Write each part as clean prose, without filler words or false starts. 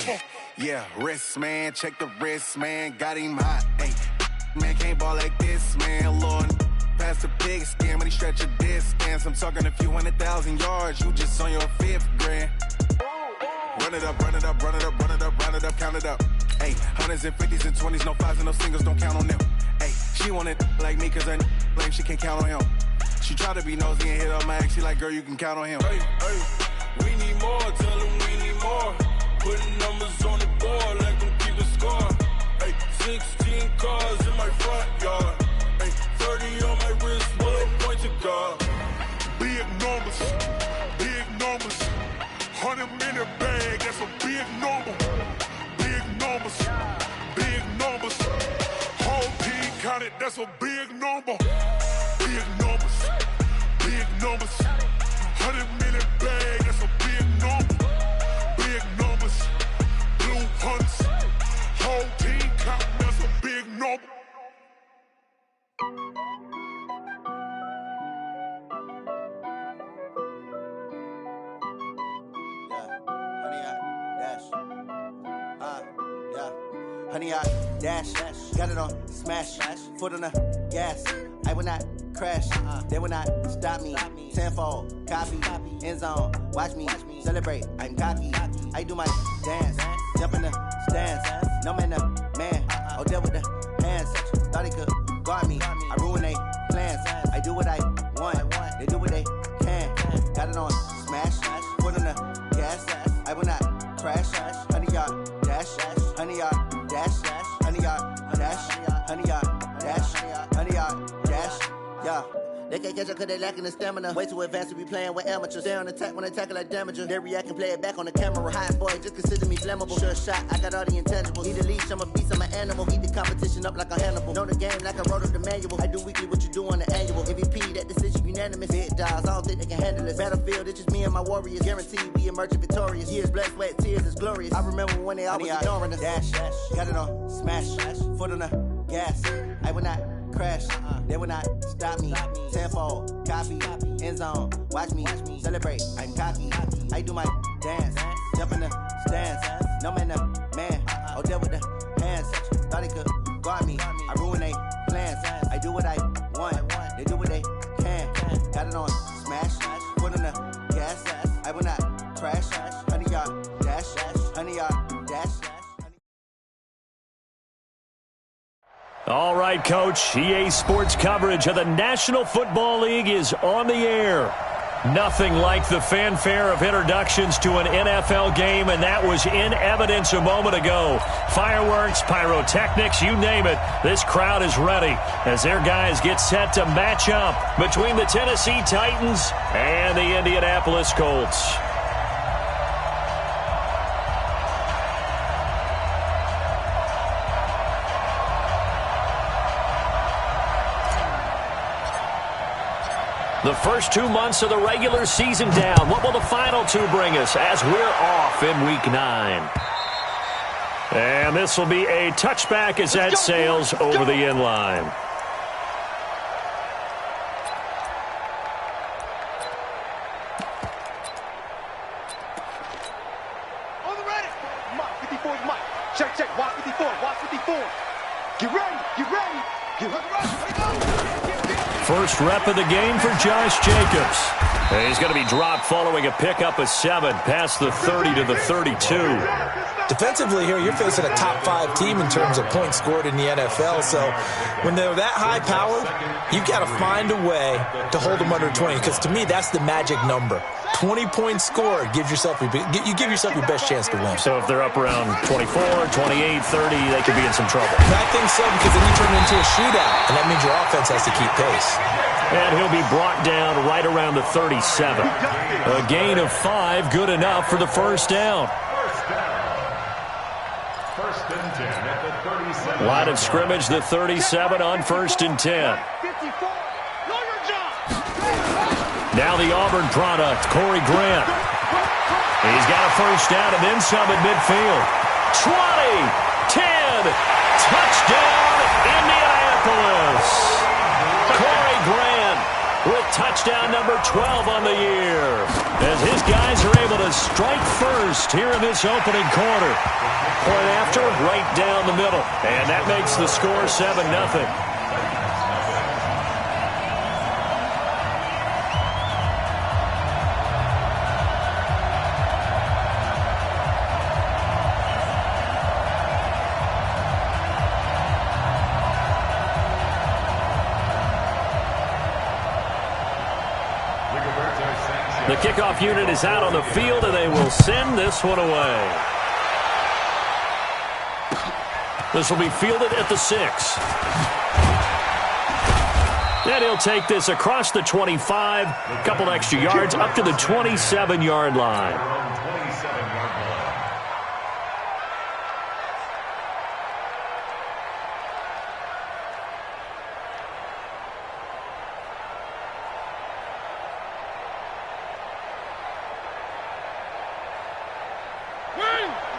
Ay, yeah, wrist, man, check the wrist, man, got him hot. Ay, man, can't ball like this, man, Lord. Pass the pig skin when he stretch a distance. I'm talking a few 100,000 yards, you just on your 5th grand. Run it up, run it up, run it up, run it up, run it up, count it up. Ay, hundreds and 50s and 20s, no 5s and no singles, don't count on them. Ay, she want it like me, cause her blame, she can't count on him. She try to be nosy and hit up my ex, she like, girl, you can count on him. Hey, hey, we need more, tell them we need more. Putting numbers on the board, let them keep the score. Hey, 16 cars in my front yard. Hey, 30 on my wrist, bullet point to God. Big numbers, 100-minute bag, that's a big number. Big numbers, whole team counted, that's a big number. Big numbers, 100-minute bag, that's a big number. Big numbers, blue hunts, whole team counting, that's a big number. Honey, I dash, got it on smash, foot on the gas. I will not crash, they will not stop me. Tenfold, copy, end zone, watch me celebrate. I'm cocky, I do my dance, jump in the stands. No man, the man, Odell with the hands. Thought he could guard me, I ruin they plans. I do what I want, they do what they can. Got it on smash, foot on the gas. I will not crash, honey, y'all dash, honey, y'all. Dash, honey yard, dash, honey yard, dash, honey yard, dash, yeah. They can't catch up cause they lacking the stamina. Way too advanced to be playing with amateurs. They on attack when they tackle like damager. They react and play it back on the camera. Hot boy, just consider me flammable. Sure shot, I got all the intangibles. Need a leash, I'm a beast, I'm an animal. Heat the competition up like a Hannibal. Know the game like I wrote up the manual. I do weekly what you do on the annual. MVP, that decision unanimous. Big dogs, I don't think they can handle it. Battlefield, it's just me and my warriors. Guaranteed we emerging victorious. Years, blood, sweat, tears, it's glorious. I remember when they always ignoring us. Dash, got it on smash, foot on the gas. I will not crash, they will not stop me. Tenfold, copy, end zone, watch me celebrate. I'm cocky, I do my dance, jump in the stands. No man, the man, Odell with the hands. Thought he could guard me, I ruin they plans. I do what I want, they do what they can. Got it on smash, foot on the gas. I will not crash, honey yard dash, honey yard dash. All right, Coach. EA Sports coverage of the National Football League is on the air. Nothing like the fanfare of introductions to an NFL game, and that was in evidence a moment ago. Fireworks, pyrotechnics, you name it. This crowd is ready as their guys get set to match up between the Tennessee Titans and the Indianapolis Colts. The first 2 months of the regular season down. What will the final 2 bring us as we're off in Week 9? And this will be a touchback as that sails over the end line. On the ready. Mike, 54 is Mike. Check. Watch 54. Watch 54. Get ready. Get ready. Get ready. First rep of the game for Josh Jacobs. He's going to be dropped following a pickup of 7 past the 30 to the 32. Defensively here, you're facing a top 5 team in terms of points scored in the NFL. So when they're that high powered, you've got to find a way to hold them under 20. Because to me, that's the magic number. 20 points scored gives yourself you give yourself your best chance to win. So if they're up around 24, 28, 30, they could be in some trouble. I think so, because then you turn it into a shootout, and that means your offense has to keep pace. And he'll be brought down right around the 37. A gain of 5, good enough for the first down. First and 10 at the 37. Line of scrimmage, the 37 on first and 10. Now the Auburn product, Corey Grant. He's got a first down and then some at midfield. 20, 10, touchdown, Indianapolis. Corey Grant with touchdown number 12 on the year, as his guys are able to strike first here in this opening quarter. Point after, right down the middle. And that makes the score 7-0. The kickoff unit is out on the field, and they will send this one away. This will be fielded at the 6. And he'll take this across the 25, a couple extra yards, up to the 27-yard line.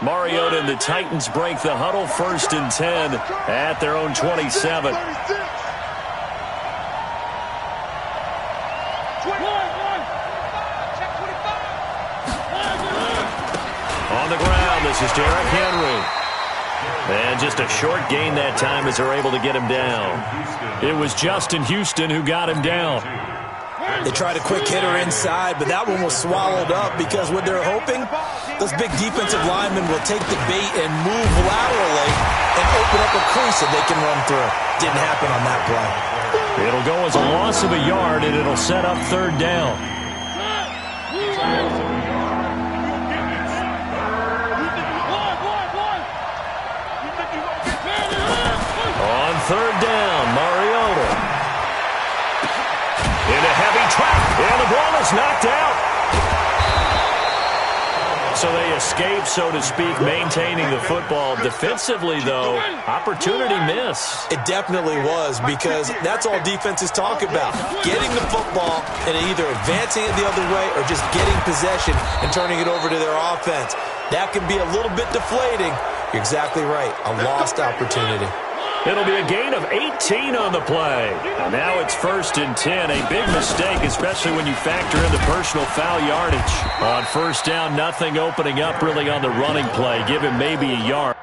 Mariota and the Titans break the huddle, 1st and 10 at their own 27. On the ground, this is Derrick Henry. And just a short gain that time as they're able to get him down. It was Justin Houston who got him down. They tried a quick hitter inside, but that one was swallowed up because what they're hoping, those big defensive linemen will take the bait and move laterally and open up a crease that they can run through. Didn't happen on that play. It'll go as a loss of a yard, and it'll set up 3rd down. On 3rd down, Mariota. In a heavy trap, and the ball is knocked out. So they escape, so to speak, maintaining the football. Defensively, though, opportunity miss. It definitely was, because that's all defenses talk about. Getting the football and either advancing it the other way or just getting possession and turning it over to their offense. That can be a little bit deflating. You're exactly right. A lost opportunity. It'll be a gain of 18 on the play. And now it's 1st and 10. A big mistake, especially when you factor in the personal foul yardage. On 1st down, nothing opening up really on the running play. Give him maybe a yard.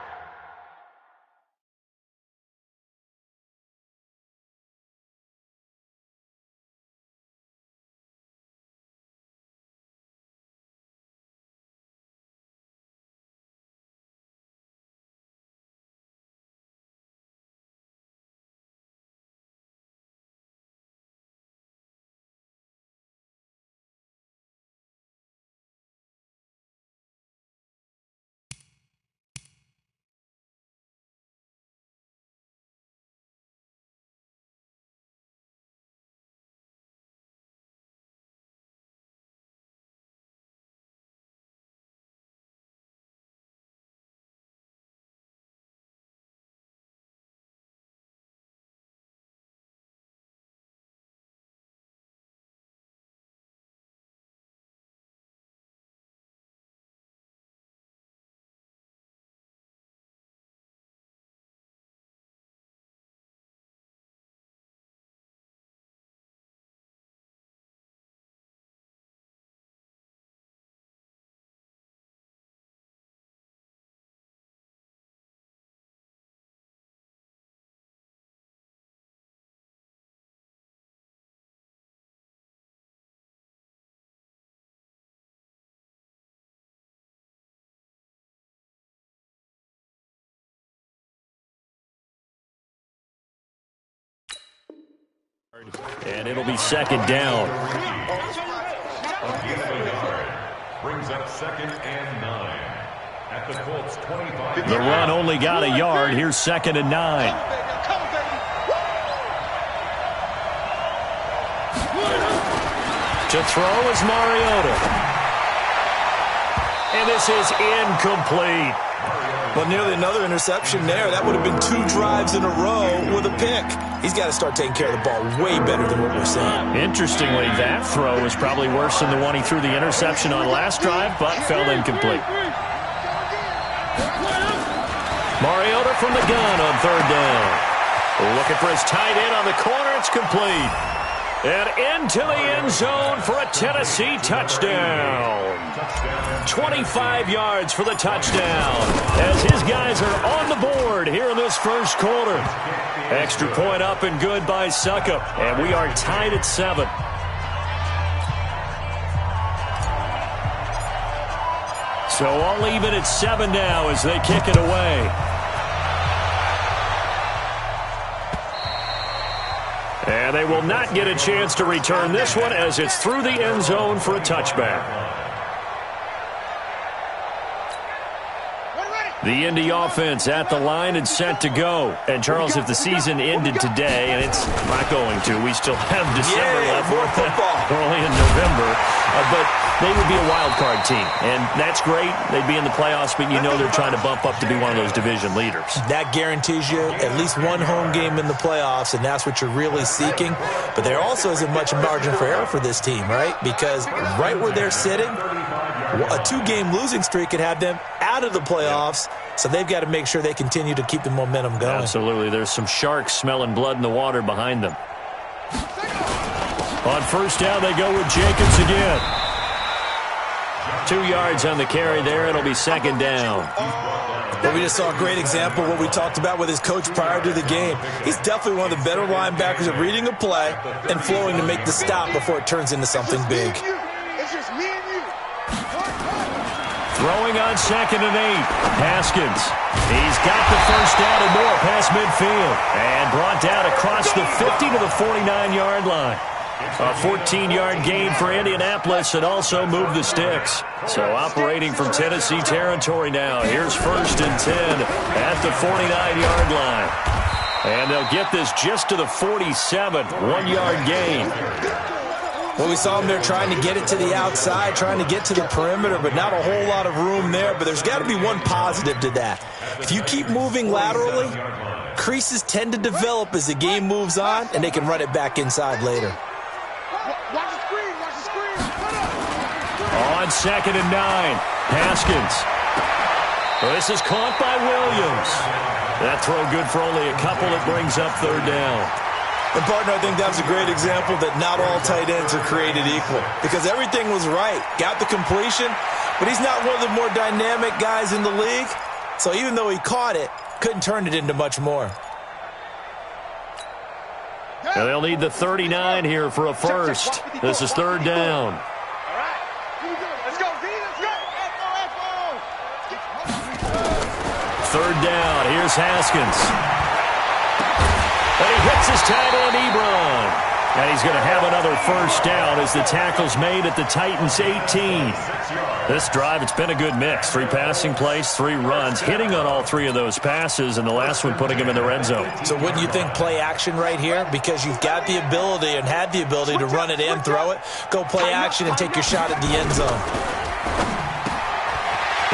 And it'll be 2nd down. Brings up 2nd and 9. At the Colts 25. The run only got a yard. Here's 2nd and 9. To throw is Mariota. And this is incomplete. Well, nearly another interception there. That would have been 2 drives in a row with a pick. He's got to start taking care of the ball way better than what we're seeing. Interestingly, that throw was probably worse than the one he threw the interception on last drive, but fell incomplete. Mariota from the gun on 3rd down. Looking for his tight end on the corner. It's complete. And into the end zone for a Tennessee touchdown. 25 yards for the touchdown as his guys are on the board here in this first quarter. Extra point up and good by Succop, and we are tied at 7. So all even at 7 now as they kick it away. And they will not get a chance to return this one as it's through the end zone for a touchback. The Indy offense at the line and set to go. And, Charles, if the season ended today, and it's not going to, we still have December left. More football. Early in November. But they would be a wild card team. And that's great. They'd be in the playoffs, but you know they're trying to bump up to be one of those division leaders. That guarantees you at least one home game in the playoffs, and that's what you're really seeking. But there also isn't much margin for error for this team, right? Because right where they're sitting, a 2-game losing streak could have them out of the playoffs, so they've got to make sure they continue to keep the momentum going. Absolutely. There's some sharks smelling blood in the water behind them. On first down, they go with Jacobs again. 2 yards on the carry there. It'll be second down. Well, we just saw a great example of what we talked about with his coach prior to the game. He's definitely one of the better linebackers at reading a play and flowing to make the stop before it turns into something big. It's just me and you. Throwing on 2nd and 8. Haskins. He's got the first down and more past midfield. And brought down across the 50 to the 49-yard line. A 14-yard gain for Indianapolis and also moved the sticks. So operating from Tennessee territory now. Here's 1st and 10 at the 49-yard line. And they'll get this just to the 47. 1-yard gain. Well, we saw them there trying to get it to the outside, trying to get to the perimeter, but not a whole lot of room there. But there's got to be one positive to that. If you keep moving laterally, creases tend to develop as the game moves on, and they can run it back inside later. Watch the screen, watch the screen. On 2nd and 9, Haskins. This is caught by Williams. That throw good for only a couple. It brings up 3rd down. And, partner, I think that was a great example that not all tight ends are created equal because everything was right. Got the completion, but he's not one of the more dynamic guys in the league. So even though he caught it, couldn't turn it into much more. Now they'll need the 39 here for a first. This is 3rd down. All right, here we go. Let's go, Z. Let's go. 3rd down. Here's Haskins. And he hits his tight end, Ebron. And he's going to have another first down as the tackle's made at the Titans' 18. This drive, it's been a good mix. 3 passing plays, 3 runs, hitting on all 3 of those passes, and the last one putting him in the red zone. So wouldn't you think play action right here? Because you've got the ability and had the ability to run it and throw it. Go play action and take your shot at the end zone.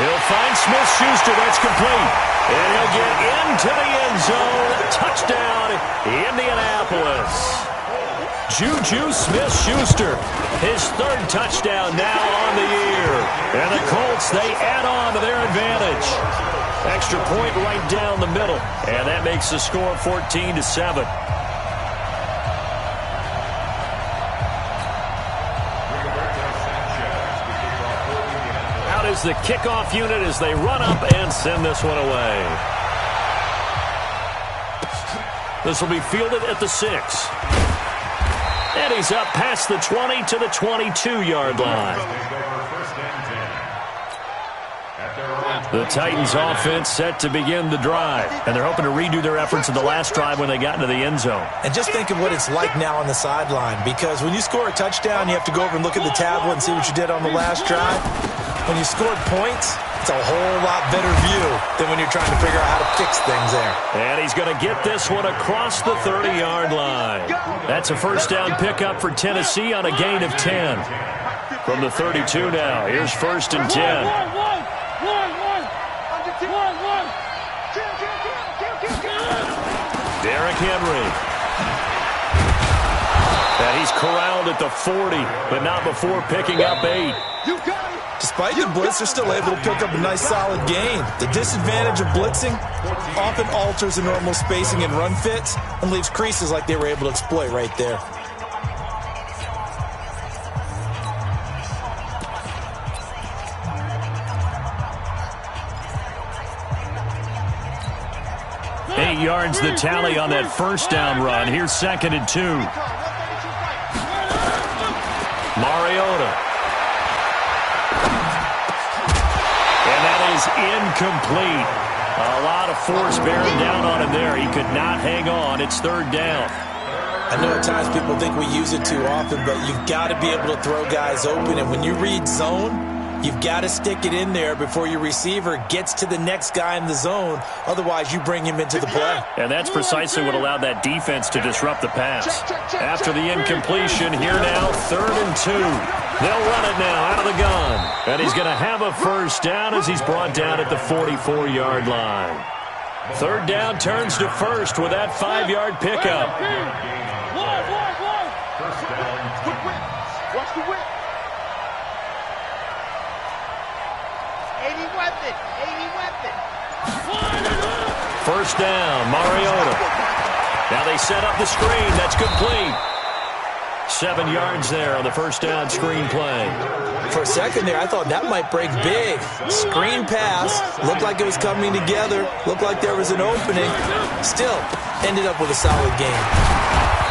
He'll find Smith-Schuster. That's complete. And he'll get into the end zone. Touchdown, Indianapolis. Juju Smith-Schuster, his 3rd touchdown now on the year. And the Colts, they add on to their advantage. Extra point right down the middle. And that makes the score 14-7. Out is the kickoff unit as they run up and send this one away. This will be fielded at the 6. And he's up past the 20 to the 22-yard line. The Titans offense set to begin the drive. And they're hoping to redo their efforts in the last drive when they got into the end zone. And just think of what it's like now on the sideline. Because when you score a touchdown, you have to go over and look at the tablet and see what you did on the last drive. When you scored points, it's a whole lot better view than when you're trying to figure out how to fix things there. And he's going to get this one across the 30-yard line. That's a first down pickup for Tennessee on a gain of 10. From the 32 now, here's 1st and 10. Derrick Henry. And he's corralled at the 40, but not before picking up 8. Despite the blitz, they're still able to pick up a nice solid gain. The disadvantage of blitzing often alters the normal spacing and run fits and leaves creases like they were able to exploit right there. 28 yards the tally on that first down run. Here's 2nd and 2. Mariota. And that is incomplete. A lot of force bearing down on him there. He could not hang on. It's 3rd down. I know at times people think we use it too often, but you've got to be able to throw guys open. And when you read zone, you've got to stick it in there before your receiver gets to the next guy in the zone. Otherwise, you bring him into the play. And that's precisely what allowed that defense to disrupt the pass. After the incompletion, here now, 3rd and 2. They'll run it now out of the gun. And he's going to have a first down as he's brought down at the 44-yard line. 3rd down turns to 1st with that 5-yard pickup. Watch the whip. 80 weapon. 1st down, Mariota. Now they set up the screen. That's complete. 7 yards there on the 1st down screen play. For a second there, I thought that might break big. Screen pass. Looked like it was coming together. Looked like there was an opening. Still, ended up with a solid game.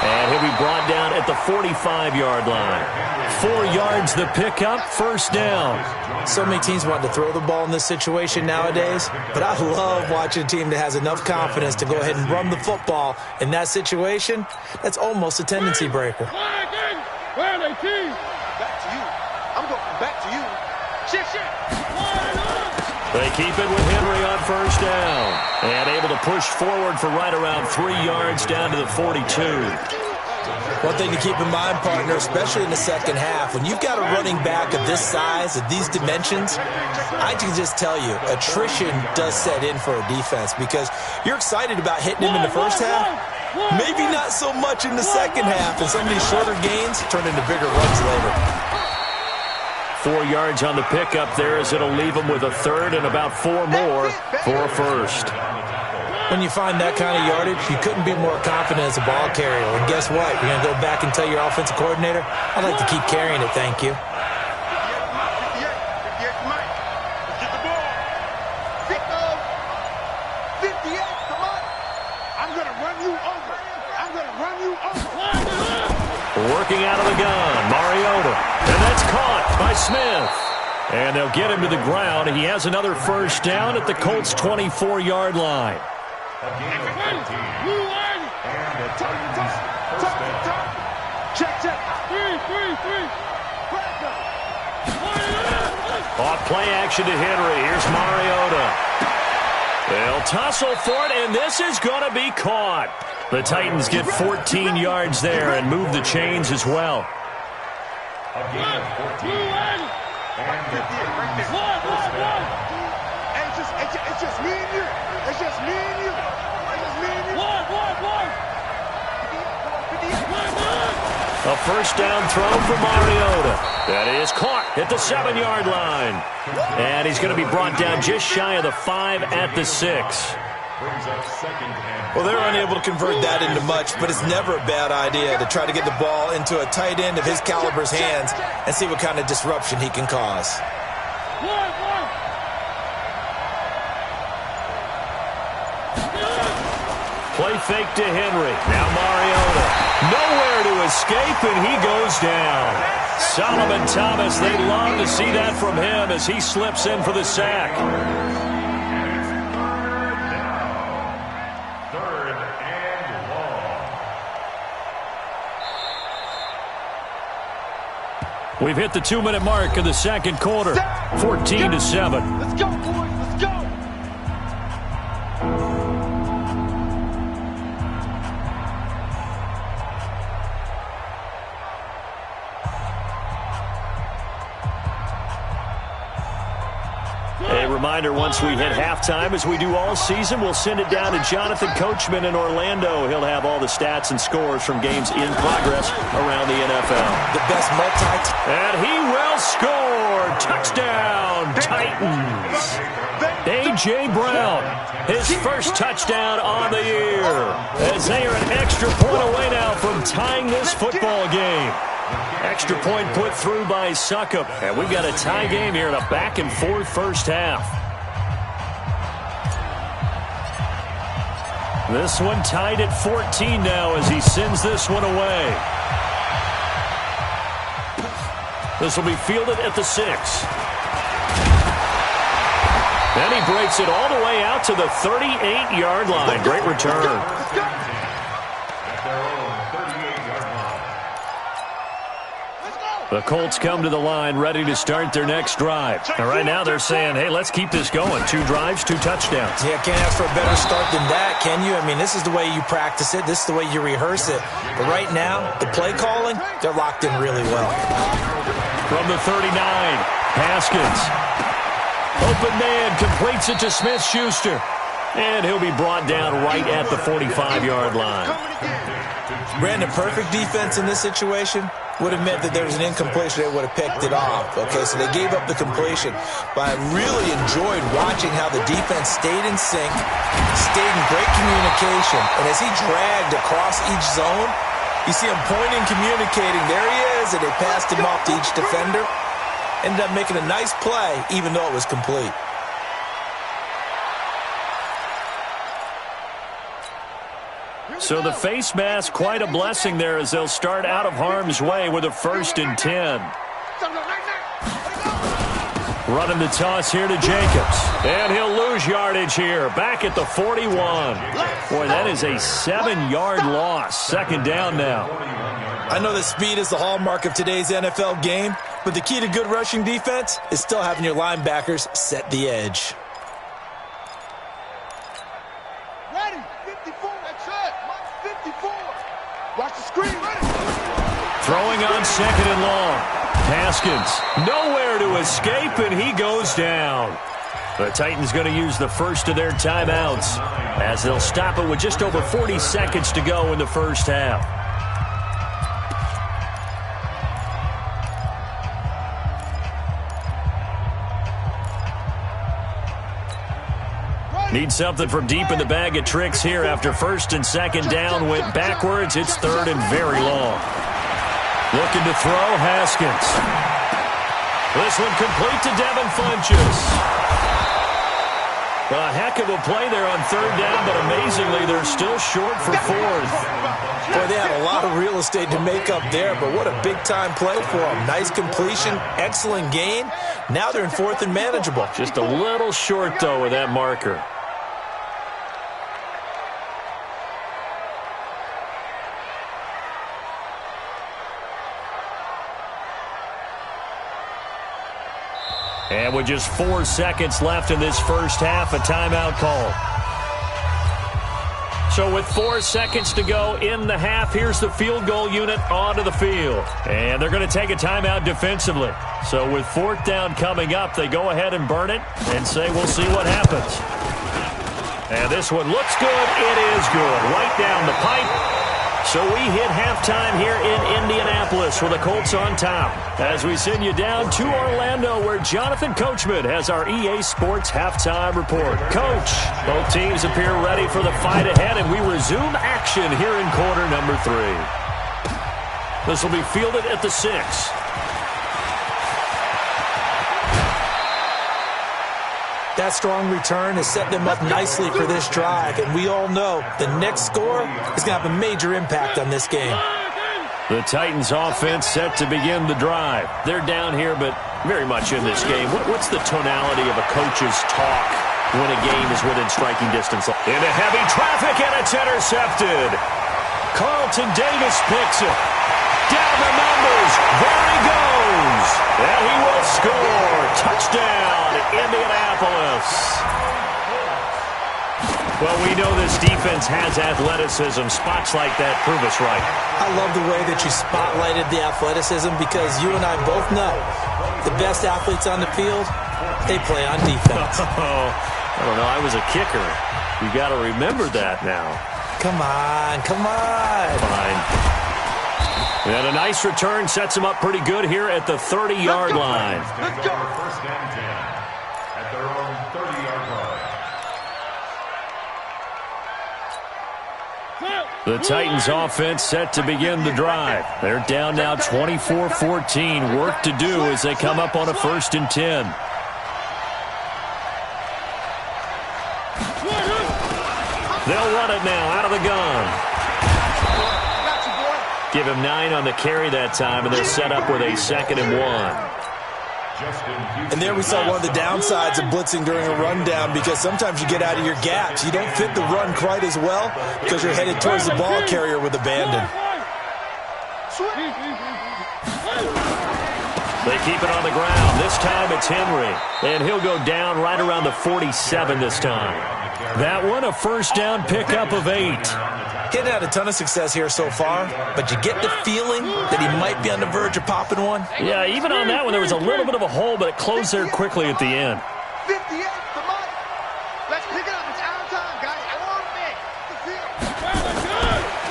And he'll be brought down at the 45-yard line. 4 yards the pickup, 1st down. So many teams want to throw the ball in this situation nowadays, but I love watching a team that has enough confidence to go ahead and run the football in that situation. That's almost a tendency breaker. Back to you. I'm going back to you. Shift. They keep it with Henry on 1st down. And able to push forward for right around 3 yards down to the 42. One thing to keep in mind, partner, especially in the second half, when you've got a running back of this size, of these dimensions, I can just tell you, attrition does set in for a defense because you're excited about hitting him in the first half, maybe not so much in the second half, and some of these shorter gains turn into bigger runs later. 4 yards on the pickup there as it'll leave him with a 3rd and about 4 more for a 1st. When you find that kind of yardage, you couldn't be more confident as a ball carrier. And guess what? You're going to go back and tell your offensive coordinator, I'd like to keep carrying it, thank you. 58, Mike. Get the ball. 58, come on. I'm going to run you over. Working out of the gun, Mariota. And that's caught by Smith. And they'll get him to the ground. He has another 1st down at the Colts' 24-yard line. Off play action to Henry. Here's Mariota. They'll tussle for it, and this is going to be caught. The Titans get 14 yards there and move the chains as well. It's just me and you. It's just me and you. A 1st down throw for Mariota. That is caught at the 7-yard line. And he's going to be brought down just shy of the 5 at the 6. Well, they're unable to convert that into much, but it's never a bad idea to try to get the ball into a tight end of his caliber's hands and see what kind of disruption he can cause. Play fake to Henry. Now Mariota. Nowhere to escape, and he goes down. Solomon Thomas, they'd love to see that from him as he slips in for the sack. We've hit the 2-minute mark of the second quarter. 14-7. Let's go, boys. Let's go. A reminder, once we hit halftime, as we do all season, we'll send it down to Jonathan Coachman in Orlando. He'll have all the stats and scores from games in progress around the NFL. The best And he will score. Touchdown, Titans. A.J. Brown, his first touchdown on the year, as they are an extra point away now from tying this football game. Extra point put through by Succop. And we've got a tie game here in a back-and-forth first half. This one tied at 14 now as he sends this one away. This will be fielded at the 6. And he breaks it all the way out to the 38-yard line. Great return. The Colts come to the line ready to start their next drive. And right now they're saying, hey, let's keep this going. 2 drives, 2 touchdowns. Yeah, can't ask for a better start than that, can you? I mean, this is the way you practice it. This is the way you rehearse it. But right now, the play calling, they're locked in really well. From the 39, Haskins. Open man, completes it to Smith-Schuster. And he'll be brought down right at the 45-yard line. Brandon, perfect defense in this situation would have meant that there was an incompletion. They would have picked it off. Okay, so they gave up the completion. But I really enjoyed watching how the defense stayed in sync, stayed in great communication. And as he dragged across each zone, you see him pointing, communicating. There he is, and they passed him off to each defender. Ended up making a nice play, even though it was complete. So the face mask, quite a blessing there as they'll start out of harm's way with a 1st and 10. Running the toss here to Jacobs. And he'll lose yardage here. Back at the 41. Boy, that is a 7-yard loss. 2nd down now. I know that speed is the hallmark of today's NFL game, but the key to good rushing defense is still having your linebackers set the edge. Watch the screen. Throwing on 2nd and long. Haskins nowhere to escape, and he goes down. The Titans going to use the first of their timeouts as they'll stop it with just over 40 seconds to go in the first half. Need something from deep in the bag of tricks here after 1st and 2nd down went backwards. It's 3rd and very long. Looking to throw, Haskins. This one complete to Devin Funchess. A heck of a play there on 3rd down, but amazingly they're still short for 4th. Boy, they had a lot of real estate to make up there, but what a big-time play for them. Nice completion, excellent gain. Now they're in 4th and manageable. Just a little short, though, with that marker. And with just 4 seconds left in this first half, a timeout call. So with 4 seconds to go in the half, here's the field goal unit onto the field. And they're going to take a timeout defensively. So with 4th down coming up, they go ahead and burn it and say we'll see what happens. And this one looks good. It is good. Right down the pipe. So we hit halftime here in Indianapolis with the Colts on top as we send you down to Orlando where Jonathan Coachman has our EA Sports halftime report. Coach, both teams appear ready for the fight ahead, and we resume action here in quarter number 3. This will be fielded at the 6. That strong return has set them up nicely for this drive, and we all know the next score is going to have a major impact on this game. The Titans offense set to begin the drive. They're down here, but very much in this game. What's the tonality of a coach's talk when a game is within striking distance? Into heavy traffic, and it's intercepted. Carlton Davis picks it. Down the numbers. There he goes. And he will score. Touchdown, Indianapolis. Well, we know this defense has athleticism. Spots like that prove us right. I love the way that you spotlighted the athleticism because you and I both know the best athletes on the field, they play on defense. I don't know. I was a kicker. You got to remember that now. Come on, come on. Fine. And a nice return sets him up pretty good here at the 30-yard line. Let's go. 1st and 10 at their own 30-yard line. The Titans offense set to begin the drive. They're down now 24-14. Work to do as they come up on a 1st and 10. They'll run it now out of the gun. Give him 9 on the carry that time, and they'll set up with a 2nd and 1. And there we saw one of the downsides of blitzing during a rundown, because sometimes you get out of your gaps. You don't fit the run quite as well because you're headed towards the ball carrier with abandon. They keep it on the ground. This time it's Henry. And he'll go down right around the 47 this time. That one, a first down pickup of 8. He's had a ton of success here so far, but you get the feeling that he might be on the verge of popping one. Yeah, even on that one, there was a little bit of a hole, but it closed there quickly at the end. 58, the money. Let's pick it up. It's our time, guys.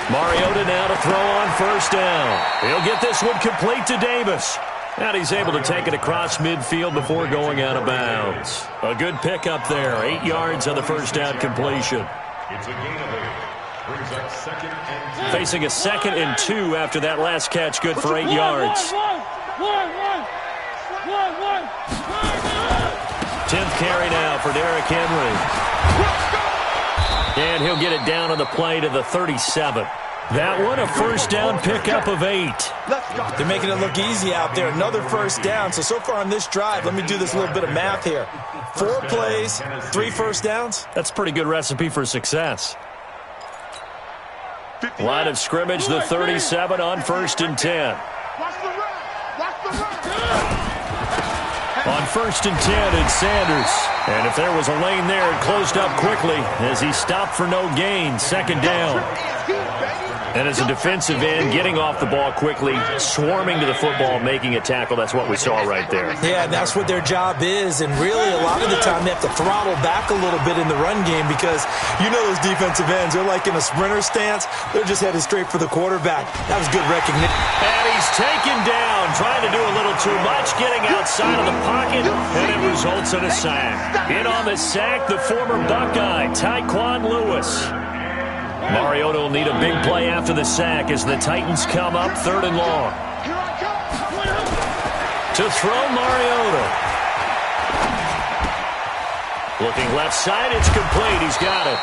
Mariota now to throw on first down. He'll get this one complete to Davis. And he's able to take it across midfield before going out of bounds. A good pickup there. 8 yards on the first down completion. It's a gain of 8. Brings up 2nd and 2. Facing a 2nd and 2 after that last catch, good for 8 yards. 10th carry now for Derrick Henry. And he'll get it down on the play to the 37. That one, a first down pickup of 8. They're making it look easy out there. Another first down. So far on this drive, let me do this little bit of math here. 4 plays, 3 first downs. That's a pretty good recipe for success. Line of scrimmage, the 37 on 1st and 10. On 1st and 10, it's Sanders. And if there was a lane there, it closed up quickly as he stopped for no gain. 2nd down. And as a defensive end, getting off the ball quickly, swarming to the football, making a tackle. That's what we saw right there. Yeah, that's what their job is. And really, a lot of the time, they have to throttle back a little bit in the run game because you know those defensive ends, they're like in a sprinter stance. They're just headed straight for the quarterback. That was good recognition. And he's taken down, trying to do a little too much, getting outside of the pocket, and it results in a sack. In on the sack, the former Buckeye, Tyquan Lewis. Mariota will need a big play after the sack as the Titans come up 3rd and long. To throw, Mariota. Looking left side, it's complete. He's got it.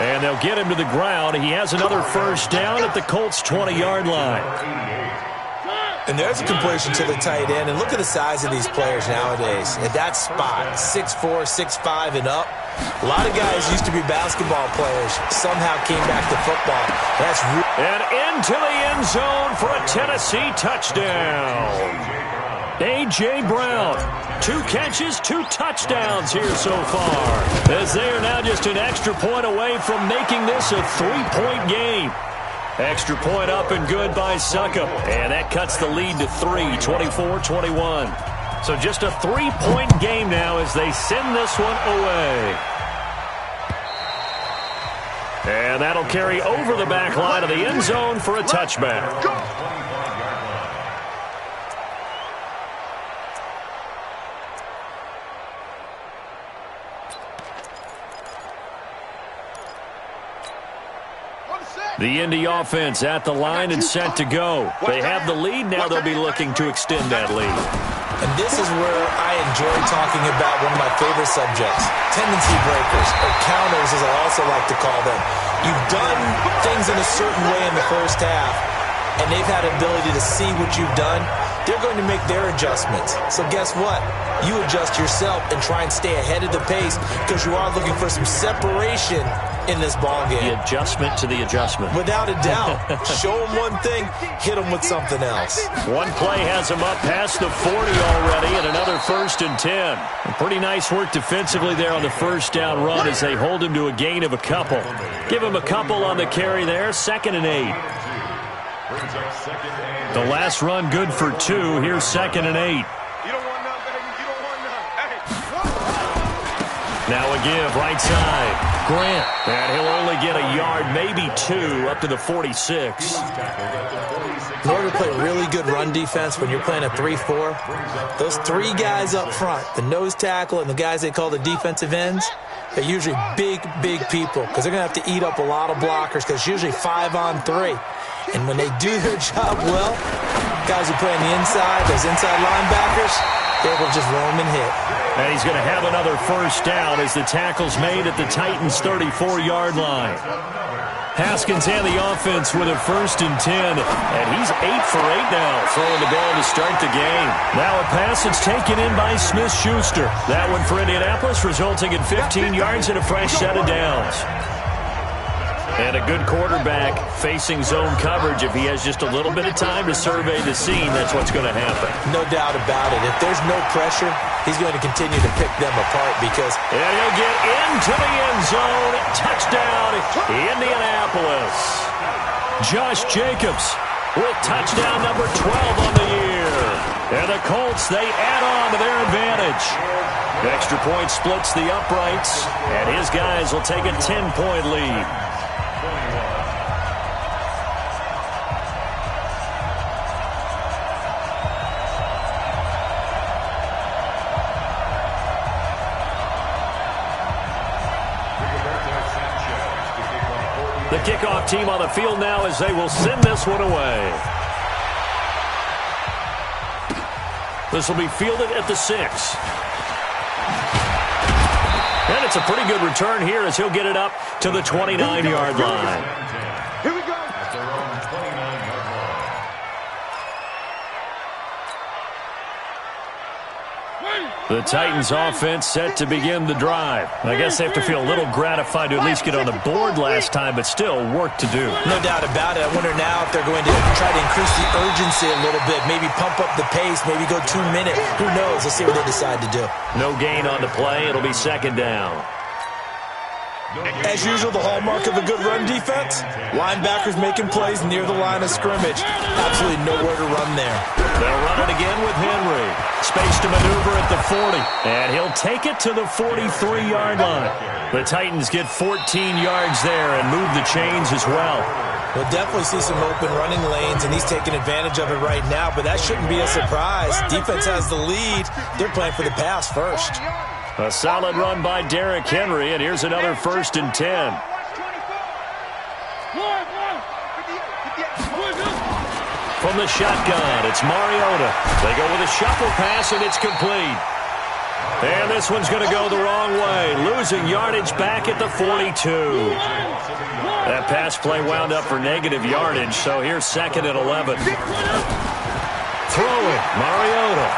And they'll get him to the ground. He has another first down at the Colts' 20-yard line. And there's a completion to the tight end. And look at the size of these players nowadays. At that spot, 6'4", 6'5", and up. A lot of guys used to be basketball players. Somehow came back to football. That's and into the end zone for a Tennessee touchdown. A.J. Brown. 2 catches, 2 touchdowns here so far. As they are now just an extra point away from making this a 3-point game. Extra point up and good by Succop. And that cuts the lead to 3, 24-21. So just a 3-point game now as they send this one away. And that'll carry over the back line of the end zone for a touchback. The Indy offense at the line and set to go. They have the lead. Now they'll be looking to extend that lead. And this is where I enjoy talking about one of my favorite subjects, tendency breakers, or counters as I also like to call them. You've done things in a certain way in the first half, and they've had an ability to see what you've done. They're going to make their adjustments. So guess what? You adjust yourself and try and stay ahead of the pace because you are looking for some separation in this ball game. The adjustment to the adjustment. Without a doubt. Show them one thing, hit them with something else. One play has them up past the 40 already, and another 1st and 10. Pretty nice work defensively there on the first down run as they hold him to a gain of a couple. Give him a couple on the carry there, 2nd and 8. The last run good for 2. Here's 2nd and 8. Now a give, right side. Grant. And he'll only get a yard, maybe 2, up to the 46. In order to play really good run defense when you're playing a 3-4, those 3 guys up front, the nose tackle and the guys they call the defensive ends, they're usually big, big people because they're going to have to eat up a lot of blockers because it's usually 5 on 3. And when they do their job well, guys who play on the inside, those inside linebackers, they're able to just roam and hit. And he's going to have another first down as the tackle's made at the Titans' 34-yard line. Haskins and the offense with a 1st and 10. And he's 8 for 8 now, throwing the ball to start the game. Now a pass that's taken in by Smith-Schuster. That one for Indianapolis, resulting in 15 yards and a fresh set of downs. And a good quarterback facing zone coverage. If he has just a little bit of time to survey the scene, that's what's going to happen. No doubt about it. If there's no pressure, he's going to continue to pick them apart because... And he'll get into the end zone. Touchdown, Indianapolis. Josh Jacobs with touchdown number 12 on the year. And the Colts, they add on to their advantage. Extra point splits the uprights, and his guys will take a 10-point lead. The kickoff team on the field now as they will send this one away. This will be fielded at the 6. And it's a pretty good return here as he'll get it up to the 29-yard line. Here we go. The Titans offense set to begin the drive. I guess they have to feel a little gratified to at least get on the board last time, but still work to do. No doubt about it. I wonder now if they're going to try to increase the urgency a little bit, maybe pump up the pace, maybe go 2 minutes. Who knows? Let's see what they decide to do. No gain on the play. It'll be 2nd down. As usual, the hallmark of a good run defense, linebackers making plays near the line of scrimmage. Absolutely nowhere to run there. They'll run it again with Henry. Space to maneuver at the 40. And he'll take it to the 43-yard line. The Titans get 14 yards there and move the chains as well. We'll definitely see some open running lanes, and he's taking advantage of it right now, but that shouldn't be a surprise. Defense has the lead. They're playing for the pass first. A solid run by Derrick Henry, and here's another 1st and 10. From the shotgun, it's Mariota. They go with a shuffle pass, and it's complete. And this one's going to go the wrong way, losing yardage back at the 42. That pass play wound up for negative yardage, so here's 2nd and 11. Throwing, Mariota.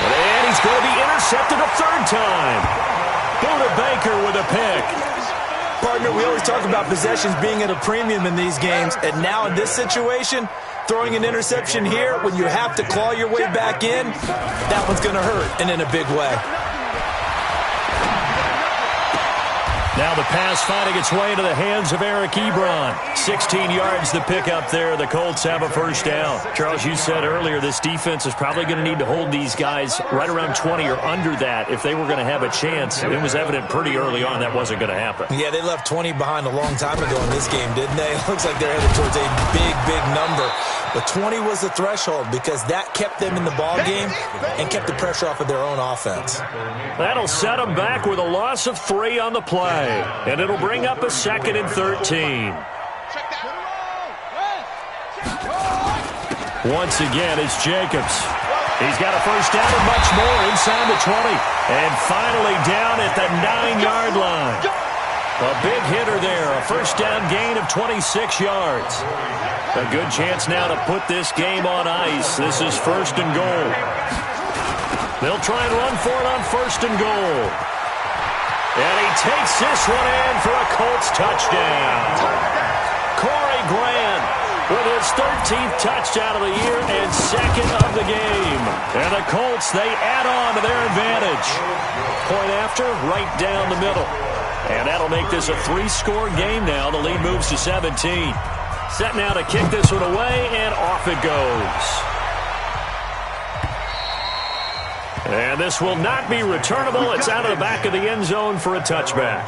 And he's going to be intercepted a 3rd time. Buda Baker with a pick. Partner, we always talk about possessions being at a premium in these games, and now in this situation, throwing an interception here when you have to claw your way back in, that one's going to hurt, and in a big way. Now the pass finding its way into the hands of Eric Ebron. 16 yards to pick up there. The Colts have a 1st down. Charles, you said earlier this defense is probably going to need to hold these guys right around 20 or under that if they were going to have a chance. It was evident pretty early on that wasn't going to happen. Yeah, they left 20 behind a long time ago in this game, didn't they? It looks like they're headed towards a big, big number. But 20 was the threshold because that kept them in the ball game and kept the pressure off of their own offense. That'll set them back with a loss of 3 on the play. And it'll bring up a 2nd and 13. Once again, it's Jacobs. He's got a 1st down and much more inside the 20. And finally down at the 9-yard line. A big hitter there, a 1st down gain of 26 yards. A good chance now to put this game on ice. This is 1st and goal. They'll try and run for it on 1st and goal. And he takes this one in for a Colts touchdown. Corey Grant with his 13th touchdown of the year and 2nd of the game. And the Colts, they add on to their advantage. Point after, right down the middle. And that'll make this a 3-score game now. The lead moves to 17. Set now to kick this one away, and off it goes. And this will not be returnable. It's out of the back of the end zone for a touchback.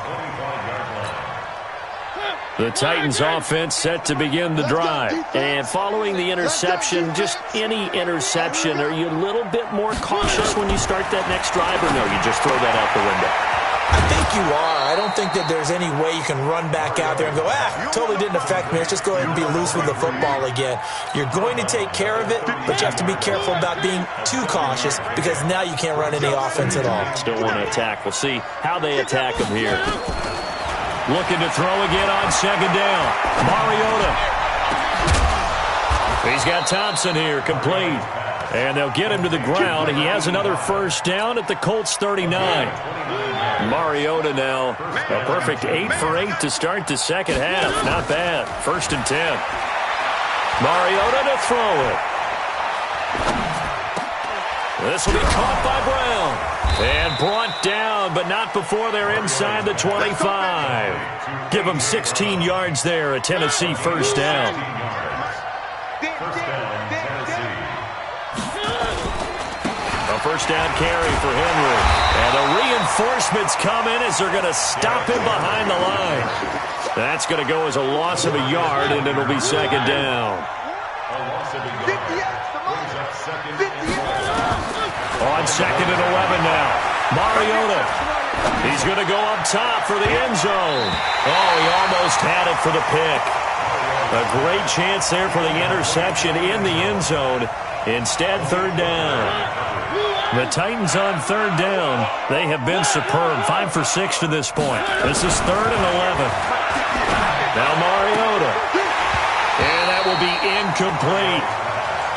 The Titans offense set to begin the drive. And following the interception, just any interception, are you a little bit more cautious when you start that next drive, or no, you just throw that out the window? I think you are. I don't think that there's any way you can run back out there and go, totally didn't affect me. Let's just go ahead and be loose with the football again. You're going to take care of it, but you have to be careful about being too cautious because now you can't run any offense at all. Still want to attack. We'll see how they attack him here. Looking to throw again on second down. Mariota. He's got Thompson here, complete. And they'll get him to the ground. He has another first down at the Colts 39. Mariota now, a perfect 8 for 8 to start the second half. Not bad. 1st and 10. Mariota to throw it. This will be caught by Brown. And brought down, but not before they're inside the 25. Give them 16 yards there, a Tennessee first down. First down carry for Henry. And the reinforcements come in as they're going to stop him behind the line. That's going to go as a loss of a yard, and it'll be second down. On second and 11 now. Mariota. He's going to go up top for the end zone. Oh, he almost had it for the pick. A great chance there for the interception in the end zone. Instead, third down. The Titans on third down. They have been superb. 5 for 6 to this point. This is 3rd and 11. Now Mariota. And that will be incomplete.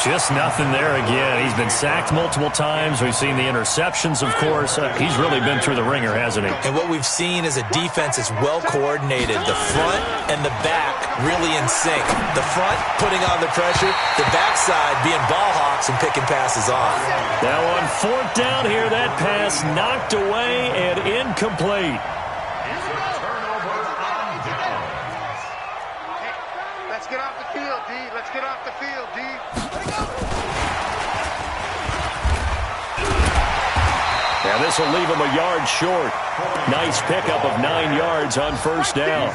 Just nothing there again. He's been sacked multiple times. We've seen the interceptions, of course. He's really been through the ringer, hasn't he? And what we've seen is a defense that's well coordinated. The front and the back really in sync. The front putting on the pressure. The backside being ball hawks and picking passes off. Now on 4th down here, that pass knocked away and incomplete. Let's get off the field, D. Let's get off the field, D. Now this will leave him a yard short. Nice pickup of 9 yards on first down.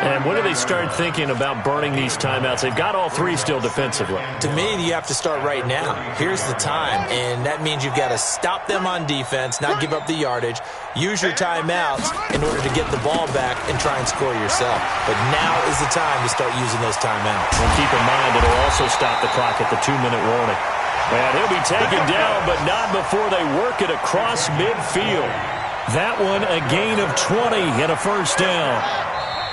And when do they start thinking about burning these timeouts? They've got all 3 still defensively. To me, you have to start right now. Here's the time, and that means you've got to stop them on defense, not give up the yardage, use your timeouts in order to get the ball back and try and score yourself. But now is the time to start using those timeouts. And keep in mind it'll also stop the clock at the 2-minute warning. And he'll be taken down, but not before they work it across midfield. That one a gain of 20 and a first down.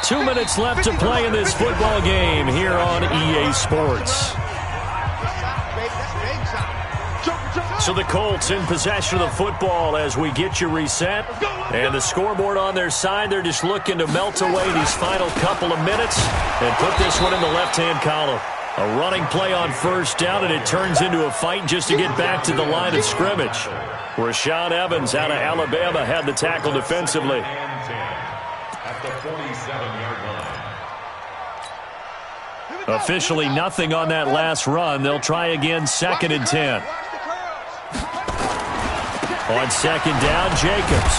2 minutes left to play in this football game here on EA Sports. So the Colts in possession of the football as we get you reset. And the scoreboard on their side, they're just looking to melt away these final couple of minutes and put this one in the left-hand column. A running play on first down, and it turns into a fight just to get back to the line of scrimmage. Rashaan Evans out of Alabama had the tackle defensively. At the 47-yard line. Officially nothing on that last run. They'll try again, 2nd and 10. On second down, Jacobs.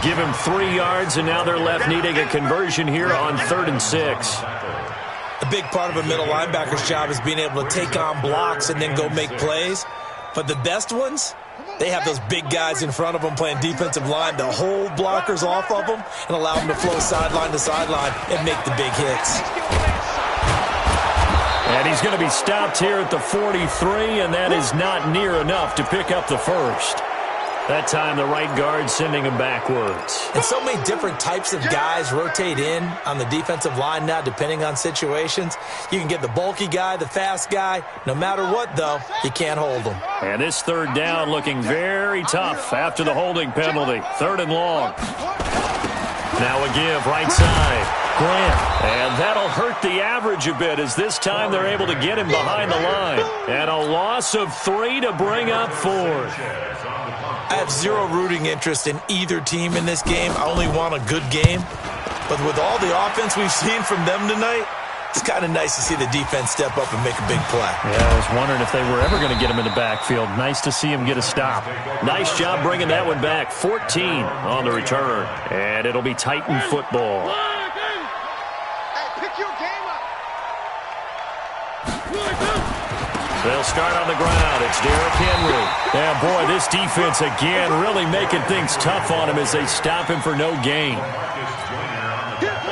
Give him 3 yards, and now they're left needing a conversion here on 3rd and 6. A big part of a middle linebacker's job is being able to take on blocks and then go make plays. But the best ones, they have those big guys in front of them playing defensive line to hold blockers off of them and allow them to flow sideline to sideline and make the big hits. And he's going to be stopped here at the 43, and that is not near enough to pick up the first. That time the right guard sending him backwards. And so many different types of guys rotate in on the defensive line now depending on situations. You can get the bulky guy, the fast guy. No matter what, though, you can't hold them. And this third down looking very tough after the holding penalty. 3rd and long. Now a give right side. Grant. And that'll hurt the average a bit as this time they're able to get him behind the line. And a loss of 3 to bring up 4th. I have zero rooting interest in either team in this game. I only want a good game. But with all the offense we've seen from them tonight, it's kind of nice to see the defense step up and make a big play. Yeah, I was wondering if they were ever going to get him in the backfield. Nice to see him get a stop. Nice job bringing that one back. 14 on the return. And it'll be Titan football. Hey, pick your game up. They'll start on the ground. It's Derrick Henry. Yeah, boy, this defense again really making things tough on him as they stop him for no gain.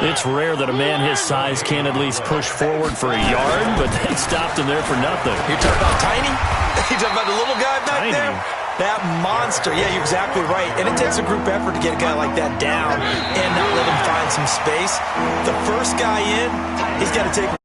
It's rare that a man his size can at least push forward for a yard, but they stopped him there for nothing. You're talking about tiny? You're talking about the little guy back there? That monster. Yeah, you're exactly right. And it takes a group effort to get a guy like that down and not let him find some space. The first guy in, he's got to take